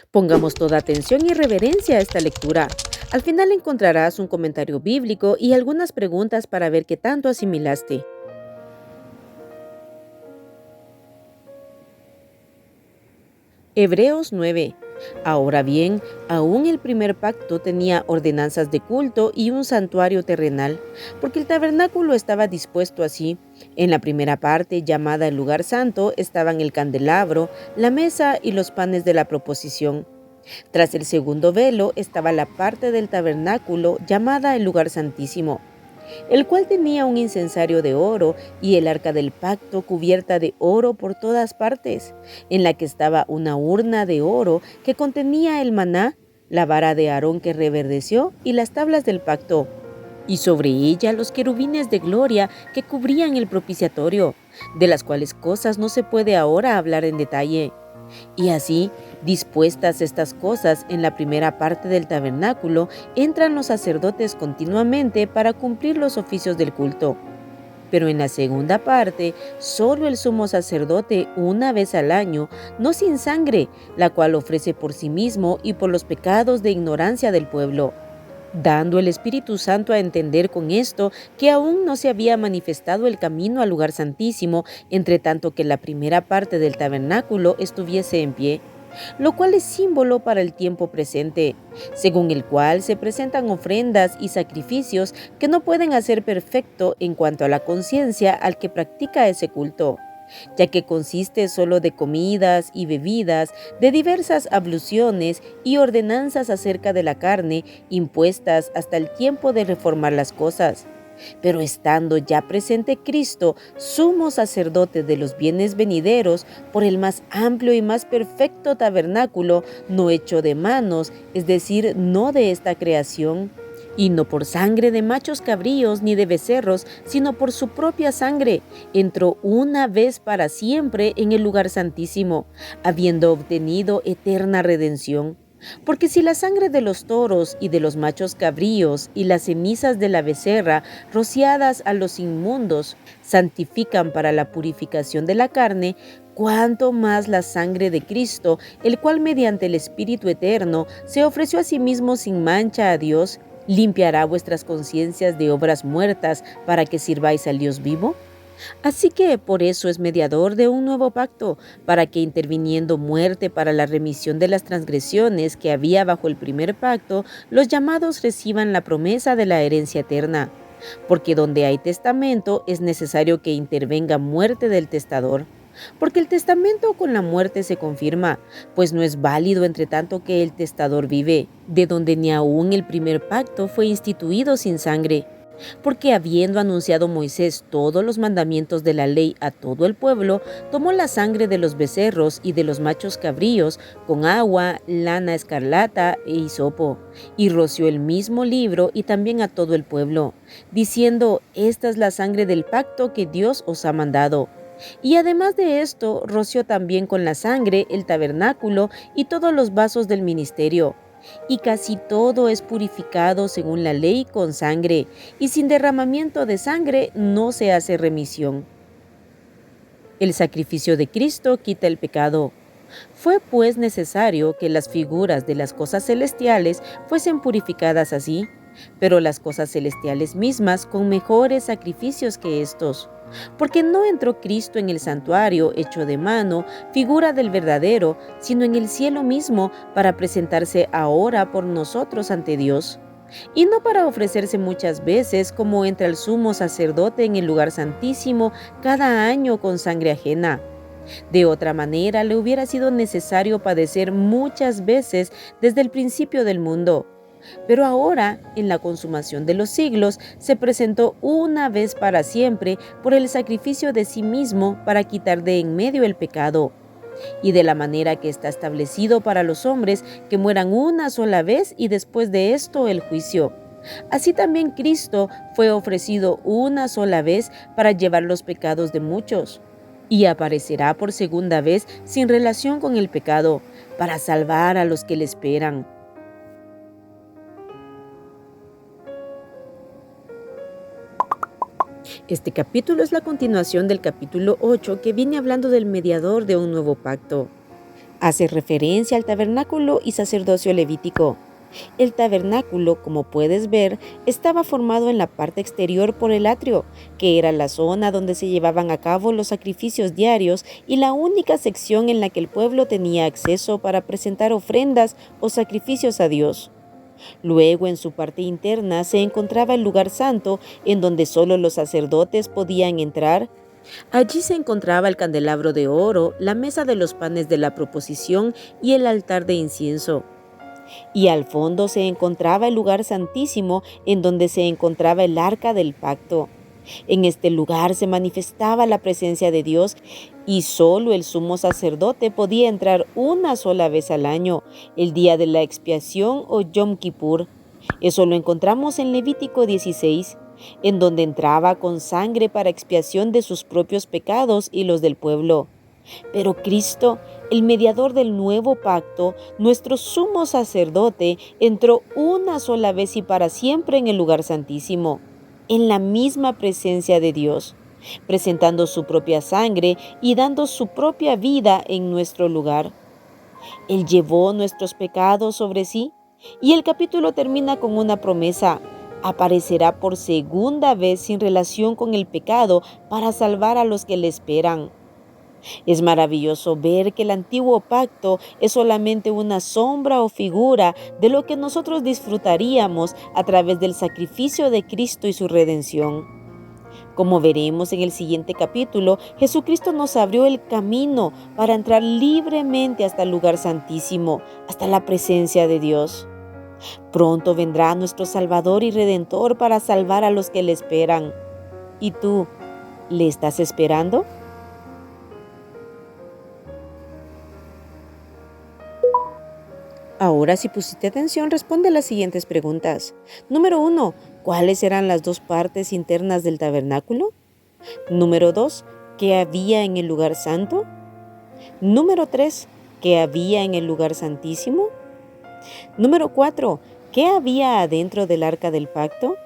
Pongamos toda atención y reverencia a esta lectura. Al final encontrarás un comentario bíblico y algunas preguntas para ver qué tanto asimilaste. Hebreos 9. Ahora bien, aún el primer pacto tenía ordenanzas de culto y un santuario terrenal, porque el tabernáculo estaba dispuesto así. En la primera parte, llamada el lugar santo, estaban el candelabro, la mesa y los panes de la proposición. Tras el segundo velo estaba la parte del tabernáculo llamada el lugar santísimo, el cual tenía un incensario de oro y el arca del pacto cubierta de oro por todas partes, en la que estaba una urna de oro que contenía el maná, la vara de Aarón que reverdeció y las tablas del pacto, y sobre ella los querubines de gloria que cubrían el propiciatorio, de las cuales cosas no se puede ahora hablar en detalle. Y así, dispuestas estas cosas en la primera parte del tabernáculo, entran los sacerdotes continuamente para cumplir los oficios del culto. Pero en la segunda parte, solo el sumo sacerdote una vez al año, no sin sangre, la cual ofrece por sí mismo y por los pecados de ignorancia del pueblo, dando el Espíritu Santo a entender con esto que aún no se había manifestado el camino al lugar santísimo, entre tanto que la primera parte del tabernáculo estuviese en pie, lo cual es símbolo para el tiempo presente, según el cual se presentan ofrendas y sacrificios que no pueden hacer perfecto en cuanto a la conciencia al que practica ese culto, ya que consiste solo de comidas y bebidas, de diversas abluciones y ordenanzas acerca de la carne, impuestas hasta el tiempo de reformar las cosas. Pero estando ya presente Cristo, sumo sacerdote de los bienes venideros, por el más amplio y más perfecto tabernáculo, no hecho de manos, es decir, no de esta creación, y no por sangre de machos cabríos ni de becerros, sino por su propia sangre, entró una vez para siempre en el lugar santísimo, habiendo obtenido eterna redención. Porque si la sangre de los toros y de los machos cabríos y las cenizas de la becerra, rociadas a los inmundos, santifican para la purificación de la carne, cuánto más la sangre de Cristo, el cual mediante el Espíritu eterno se ofreció a sí mismo sin mancha a Dios, limpiará vuestras conciencias de obras muertas para que sirváis al Dios vivo. Así que por eso es mediador de un nuevo pacto, para que interviniendo muerte para la remisión de las transgresiones que había bajo el primer pacto, los llamados reciban la promesa de la herencia eterna. Porque donde hay testamento es necesario que intervenga muerte del testador. Porque el testamento con la muerte se confirma, pues no es válido entre tanto que el testador vive, de donde ni aun el primer pacto fue instituido sin sangre. Porque habiendo anunciado Moisés todos los mandamientos de la ley a todo el pueblo, tomó la sangre de los becerros y de los machos cabríos con agua, lana escarlata e hisopo, y roció el mismo libro y también a todo el pueblo, diciendo: esta es la sangre del pacto que Dios os ha mandado. Y además de esto, roció también con la sangre el tabernáculo y todos los vasos del ministerio. Y casi todo es purificado según la ley con sangre, y sin derramamiento de sangre no se hace remisión. El sacrificio de Cristo quita el pecado. Fue pues necesario que las figuras de las cosas celestiales fuesen purificadas así, pero las cosas celestiales mismas con mejores sacrificios que estos. Porque no entró Cristo en el santuario hecho de mano, figura del verdadero, sino en el cielo mismo, para presentarse ahora por nosotros ante Dios. Y no para ofrecerse muchas veces, como entra el sumo sacerdote en el lugar santísimo cada año con sangre ajena. De otra manera, le hubiera sido necesario padecer muchas veces desde el principio del mundo. Pero ahora, en la consumación de los siglos, se presentó una vez para siempre por el sacrificio de sí mismo para quitar de en medio el pecado. Y de la manera que está establecido para los hombres que mueran una sola vez y después de esto el juicio. Así también Cristo fue ofrecido una sola vez para llevar los pecados de muchos. Y aparecerá por segunda vez sin relación con el pecado, para salvar a los que le esperan. Este capítulo es la continuación del capítulo 8 que viene hablando del mediador de un nuevo pacto. Hace referencia al tabernáculo y sacerdocio levítico. El tabernáculo, como puedes ver, estaba formado en la parte exterior por el atrio, que era la zona donde se llevaban a cabo los sacrificios diarios y la única sección en la que el pueblo tenía acceso para presentar ofrendas o sacrificios a Dios. Luego, en su parte interna, se encontraba el lugar santo, en donde solo los sacerdotes podían entrar. Allí se encontraba el candelabro de oro, la mesa de los panes de la proposición y el altar de incienso. Y al fondo se encontraba el lugar santísimo, en donde se encontraba el arca del pacto. En este lugar se manifestaba la presencia de Dios y solo el sumo sacerdote podía entrar una sola vez al año, el día de la expiación o Yom Kippur. Eso lo encontramos en Levítico 16, en donde entraba con sangre para expiación de sus propios pecados y los del pueblo. Pero Cristo, el mediador del nuevo pacto, nuestro sumo sacerdote, entró una sola vez y para siempre en el lugar santísimo, en la misma presencia de Dios, presentando su propia sangre y dando su propia vida en nuestro lugar. Él llevó nuestros pecados sobre sí y el capítulo termina con una promesa. Aparecerá por segunda vez sin relación con el pecado para salvar a los que le esperan. Es maravilloso ver que el antiguo pacto es solamente una sombra o figura de lo que nosotros disfrutaríamos a través del sacrificio de Cristo y su redención. Como veremos en el siguiente capítulo, Jesucristo nos abrió el camino para entrar libremente hasta el lugar santísimo, hasta la presencia de Dios. Pronto vendrá nuestro Salvador y Redentor para salvar a los que le esperan. ¿Y tú, le estás esperando? Ahora, si pusiste atención, responde a las siguientes preguntas. Número 1. ¿Cuáles eran las dos partes internas del tabernáculo? Número 2. ¿Qué había en el lugar santo? Número 3. ¿Qué había en el lugar santísimo? Número 4. ¿Qué había adentro del arca del pacto?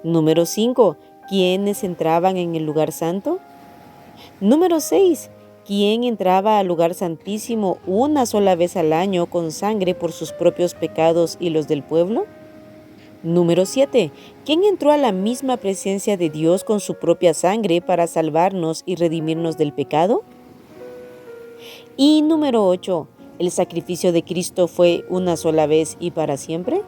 Número 5. ¿Quiénes entraban en el lugar santo? Número 6. ¿Quién entraba al lugar santísimo una sola vez al año con sangre por sus propios pecados y los del pueblo? Número 7. ¿Quién entró a la misma presencia de Dios con su propia sangre para salvarnos y redimirnos del pecado? Y número 8. ¿El sacrificio de Cristo fue una sola vez y para siempre?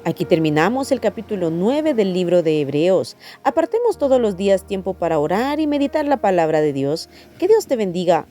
Aquí terminamos el capítulo 9 del libro de Hebreos. Apartemos todos los días tiempo para orar y meditar la palabra de Dios. Que Dios te bendiga.